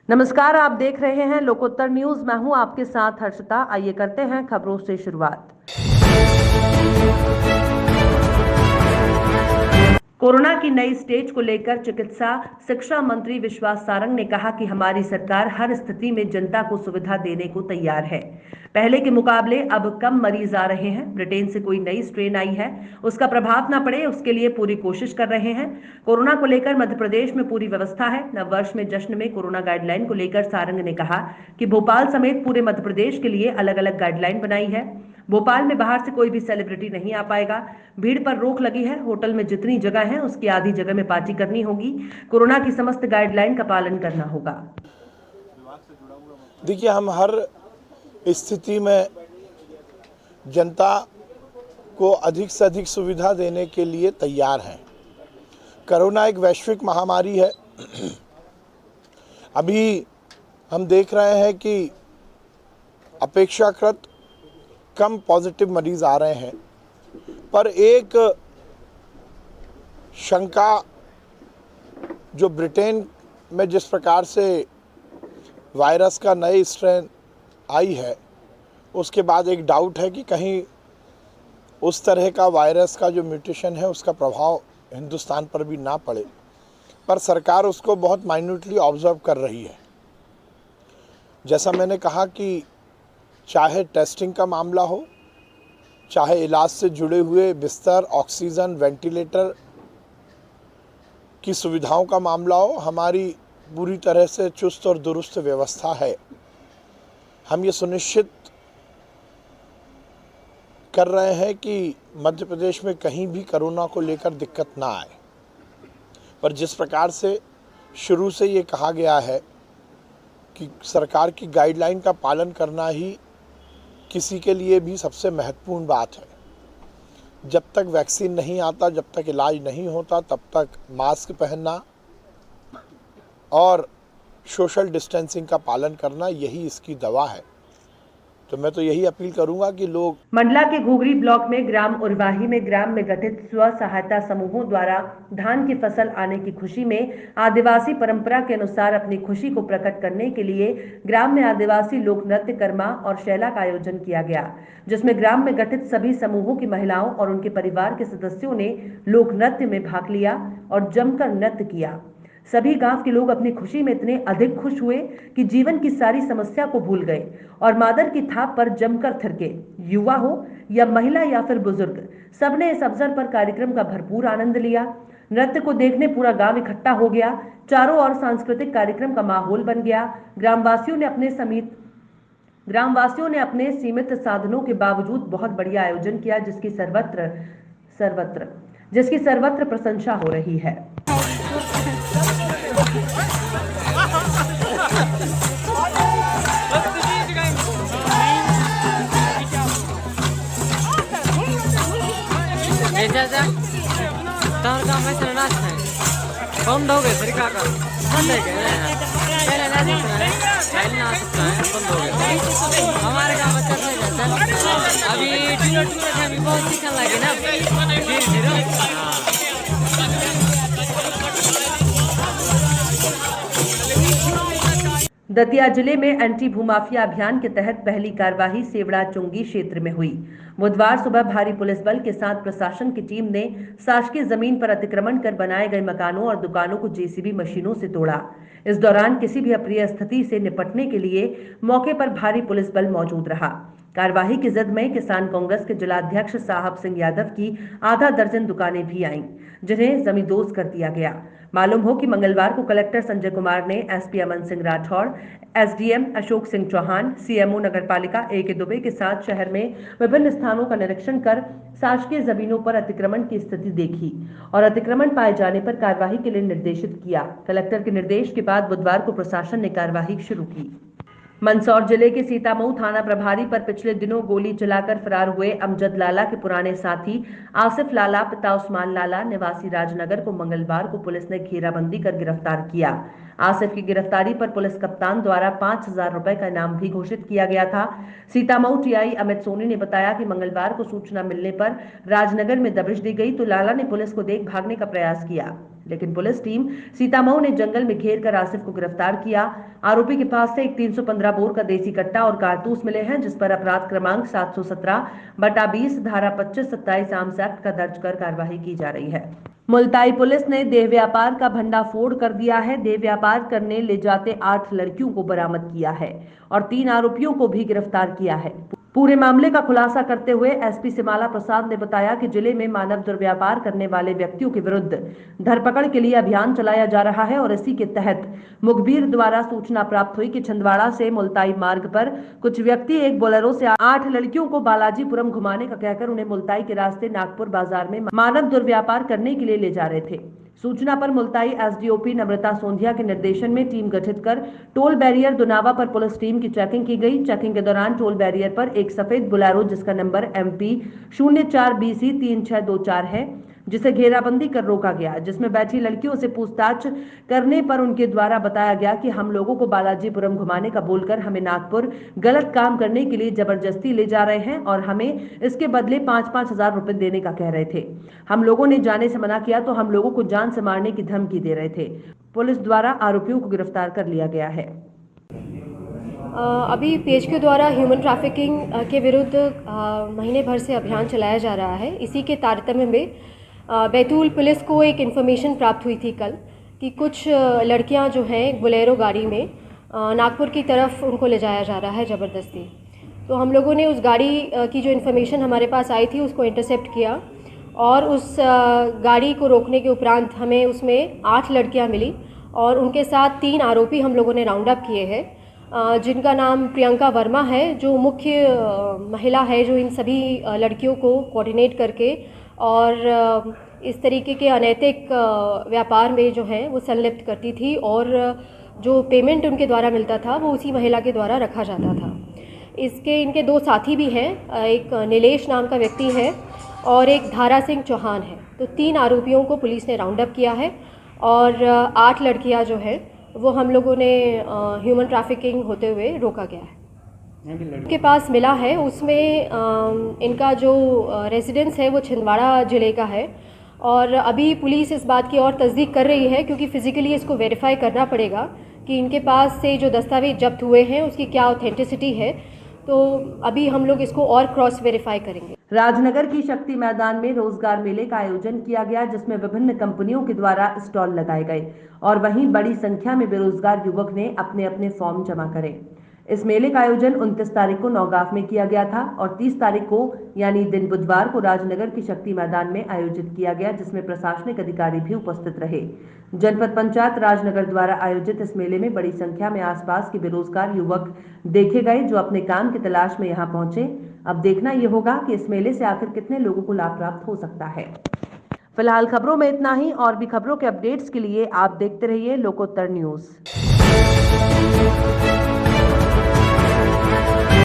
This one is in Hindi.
नमस्कार, आप देख रहे हैं लोकोत्तर न्यूज। मैं हूं आपके साथ हर्षिता। आइए करते हैं खबरों से शुरुआत। कोरोना की नई स्टेज को लेकर चिकित्सा शिक्षा मंत्री विश्वास सारंग ने कहा कि हमारी सरकार हर स्थिति में जनता को सुविधा देने को तैयार है। पहले के मुकाबले अब कम मरीज आ रहे हैं। ब्रिटेन से कोई नई स्ट्रेन आई है, उसका प्रभाव न पड़े उसके लिए पूरी कोशिश कर रहे हैं। कोरोना को लेकर मध्य प्रदेश में पूरी व्यवस्था है। नववर्ष में जश्न में कोरोना गाइडलाइन को लेकर सारंग ने कहा कि भोपाल समेत पूरे मध्य प्रदेश के लिए अलग अलग गाइडलाइन बनाई है। भोपाल में बाहर से कोई भी सेलिब्रिटी नहीं आ पाएगा। भीड़ पर रोक लगी है। होटल में जितनी जगह है उसकी आधी जगह में पार्टी करनी होगी। कोरोना की समस्त गाइडलाइन का पालन करना होगा। देखिए, हम हर स्थिति में जनता को अधिक से अधिक सुविधा देने के लिए तैयार हैं। कोरोना एक वैश्विक महामारी है। अभी हम देख रहे हैं कि अपेक्षाकृत कम पॉजिटिव मरीज आ रहे हैं, पर एक शंका जो ब्रिटेन में जिस प्रकार से वायरस का नई स्ट्रेन आई है, उसके बाद एक डाउट है कि कहीं उस तरह का वायरस का जो म्यूटेशन है उसका प्रभाव हिंदुस्तान पर भी ना पड़े, पर सरकार उसको बहुत माइन्यूटली ऑब्जर्व कर रही है। जैसा मैंने कहा कि चाहे टेस्टिंग का मामला हो, चाहे इलाज से जुड़े हुए बिस्तर, ऑक्सीजन, वेंटिलेटर की सुविधाओं का मामला हो, हमारी पूरी तरह से चुस्त और दुरुस्त व्यवस्था है। हम ये सुनिश्चित कर रहे हैं कि मध्य प्रदेश में कहीं भी कोरोना को लेकर दिक्कत ना आए। पर जिस प्रकार से शुरू से ये कहा गया है कि सरकार की गाइडलाइन का पालन करना ही किसी के लिए भी सबसे महत्वपूर्ण बात है। जब तक वैक्सीन नहीं आता, जब तक इलाज नहीं होता, तब तक मास्क पहनना और सोशल डिस्टेंसिंग का पालन करना, यही इसकी दवा है। तो मैं तो यही अपील करूंगा कि लोग मंडला के घुघरी ब्लॉक में ग्राम उरवाही में ग्राम में गठित स्व सहायता समूहों द्वारा धान की फसल आने की खुशी में आदिवासी परंपरा के अनुसार अपनी खुशी को प्रकट करने के लिए ग्राम में आदिवासी लोक नृत्य कर्मा और शैला का आयोजन किया गया, जिसमें ग्राम में गठित सभी समूहों की महिलाओं और उनके परिवार के सदस्यों ने लोक नृत्य में भाग लिया और जमकर नृत्य किया। सभी गांव के लोग अपनी खुशी में इतने अधिक खुश हुए कि जीवन की सारी समस्या को भूल गए और मादर की थाप पर जमकर थिरके। युवा हो या महिला या फिर बुजुर्ग, सबने इस अवसर पर कार्यक्रम का भरपूर आनंद लिया। नृत्य को देखने पूरा गांव इकट्ठा हो गया। चारों ओर सांस्कृतिक कार्यक्रम का माहौल बन गया। ग्रामवासियों ने अपने सीमित साधनों के बावजूद बहुत बढ़िया आयोजन किया, जिसकी सर्वत्र प्रशंसा हो रही है। बंद हो गए फिर क्या कर बंद है पहले ना सकता है बंद हो गए। हमारे गाँव बच्चा नहीं जाता अभी अभी बहुत सीखने लगे ना धीरे दतिया जिले में एंटी भूमाफिया अभियान के तहत पहली कार्यवाही सेवड़ा चुंगी क्षेत्र में हुई। बुधवार सुबह भारी पुलिस बल के साथ प्रशासन की टीम ने शासकीय जमीन पर अतिक्रमण कर बनाए गए मकानों और दुकानों को जेसीबी मशीनों से तोड़ा। इस दौरान किसी भी अप्रिय स्थिति से निपटने के लिए मौके पर भारी पुलिस बल मौजूद रहा। कार्यवाही की जद में किसान कांग्रेस के जिलाध्यक्ष साहब सिंह यादव की आधा दर्जन दुकानें भी आईं, जिन्हें जमींदोज कर दिया गया। मालूम हो कि मंगलवार को कलेक्टर संजय कुमार ने SP Aman Singh Rathore, SDM Ashok Singh Chauhan, CMO नगरपालिका ए.के. दुबे के साथ शहर में विभिन्न स्थानों का निरीक्षण कर शासकीय जमीनों पर अतिक्रमण की स्थिति देखी और अतिक्रमण पाए जाने पर कार्यवाही के लिए निर्देशित किया। कलेक्टर के निर्देश के बाद बुधवार को प्रशासन ने कार्यवाही शुरू की। मंदसौर जिले के सीतामऊ थाना प्रभारी पर पिछले दिनों गोली चलाकर फरार हुए अमजद लाला के पुराने साथी आसिफ लाला पिता उस्मान लाला निवासी राजनगर को मंगलवार को पुलिस ने घेराबंदी कर गिरफ्तार किया। आसिफ की गिरफ्तारी पर पुलिस कप्तान द्वारा 5,000 रुपए का इनाम भी घोषित किया गया था। सीतामऊ टीआई अमित सोनी ने बताया कि मंगलवार को सूचना मिलने पर राजनगर में दबिश दी गई तो लाला ने पुलिस को देख भागने का प्रयास किया, लेकिन पुलिस टीम सीतामऊ ने जंगल में घेर कर आसिफ को गिरफ्तार किया। आरोपी के पास से एक 315 बोर का देसी कट्टा और कारतूस मिले हैं, जिस पर अपराध क्रमांक 717/20 धारा 25-27 आर्म्स एक्ट का दर्ज कर कार्रवाई की जा रही है। मुल्ताई पुलिस ने देह व्यापार का भंडाफोड़ कर दिया है। देह व्यापार करने ले जाते 8 लड़कियों को बरामद किया है और 3 आरोपियों को भी गिरफ्तार किया है। पूरे मामले का खुलासा करते हुए एसपी सिमाला प्रसाद ने बताया कि जिले में मानव दुर्व्यापार करने वाले व्यक्तियों के विरुद्ध धरपकड़ के लिए अभियान चलाया जा रहा है और इसी के तहत मुखबिर द्वारा सूचना प्राप्त हुई कि छिंदवाड़ा से मुल्ताई मार्ग पर कुछ व्यक्ति एक बोलेरो से 8 लड़कियों को बालाजीपुरम घुमाने का कहकर उन्हें मुल्ताई के रास्ते नागपुर बाजार में मानव दुर्व्यापार करने के लिए ले जा रहे थे। सूचना पर मुल्ताई एसडीओपी नम्रता सोंधिया के निर्देशन में टीम गठित कर टोल बैरियर दुनावा पर पुलिस टीम की चेकिंग की गई। चेकिंग के दौरान टोल बैरियर पर एक सफेद बोलेरो जिसका नंबर MP 04BC 3624 है, जिसे घेराबंदी कर रोका गया, जिसमें बैठी लड़कियों से पूछताछ करने पर उनके द्वारा बताया गया कि हम लोगों को बालाजीपुरम घुमाने का बोलकर हमें नागपुर गलत काम करने के लिए जबरदस्ती ले जा रहे हैं और हमें इसके बदले 5-5 हजार रुपए देने का कह रहे थे। हम लोगों ने जाने से मना किया तो हम लोगों को जान से मारने की धमकी दे रहे थे। पुलिस द्वारा आरोपियों को गिरफ्तार कर लिया गया है। अभी PHQ द्वारा ह्यूमन ट्रैफिकिंग के विरुद्ध महीने भर से अभियान चलाया जा रहा है। इसी के तारतम्य में बैतूल पुलिस को एक इन्फॉर्मेशन प्राप्त हुई थी कल कि कुछ लड़कियां जो हैं एक बोलेरो गाड़ी में नागपुर की तरफ उनको ले जाया जा रहा है ज़बरदस्ती। तो हम लोगों ने उस गाड़ी की जो इन्फॉर्मेशन हमारे पास आई थी उसको इंटरसेप्ट किया और उस गाड़ी को रोकने के उपरांत हमें उसमें 8 लड़कियां मिली और उनके साथ 3 आरोपी हम लोगों ने राउंड अप किए हैं, जिनका नाम प्रियंका वर्मा है, जो मुख्य महिला है जो इन सभी लड़कियों को कोऑर्डिनेट करके और इस तरीके के अनैतिक व्यापार में जो है वो संलिप्त करती थी और जो पेमेंट उनके द्वारा मिलता था वो उसी महिला के द्वारा रखा जाता था। इनके 2 साथी भी हैं, एक नीलेश नाम का व्यक्ति है और एक धारा सिंह चौहान है। तो 3 आरोपियों को पुलिस ने राउंड अप किया है और 8 लड़कियां जो है वो हम लोगों ने ह्यूमन ट्रैफिकिंग होते हुए रोका गया है। के पास मिला है उसमें इनका जो रेजिडेंस है वो छिंदवाड़ा ज़िले का है और अभी पुलिस इस बात की और तस्दीक कर रही है क्योंकि फिज़िकली इसको वेरीफाई करना पड़ेगा कि इनके पास से जो दस्तावेज जब्त हुए हैं उसकी क्या ऑथेंटिसिटी है। तो अभी हम लोग इसको और क्रॉस वेरीफाई करेंगे। राजनगर की शक्ति मैदान में रोजगार मेले का आयोजन किया गया, जिसमें विभिन्न कंपनियों के द्वारा स्टॉल लगाए गए और वहीं बड़ी संख्या में बेरोजगार युवक ने अपने अपने फॉर्म जमा करे। इस मेले का आयोजन 29 तारीख को नौगांव में किया गया था और 30 तारीख को यानी दिन बुधवार को राजनगर की शक्ति मैदान में आयोजित किया गया, जिसमें प्रशासनिक अधिकारी भी उपस्थित रहे। जनपद पंचायत राजनगर द्वारा आयोजित इस मेले में बड़ी संख्या में आसपास के बेरोजगार युवक देखे गए जो अपने काम की तलाश में यहाँ पहुंचे। अब देखना ये होगा कि इस मेले से आखिर कितने लोगों को लाभ प्राप्त हो सकता है। फिलहाल खबरों में इतना ही। और भी खबरों के अपडेट्स के लिए आप देखते रहिए लोकोत्तर न्यूज।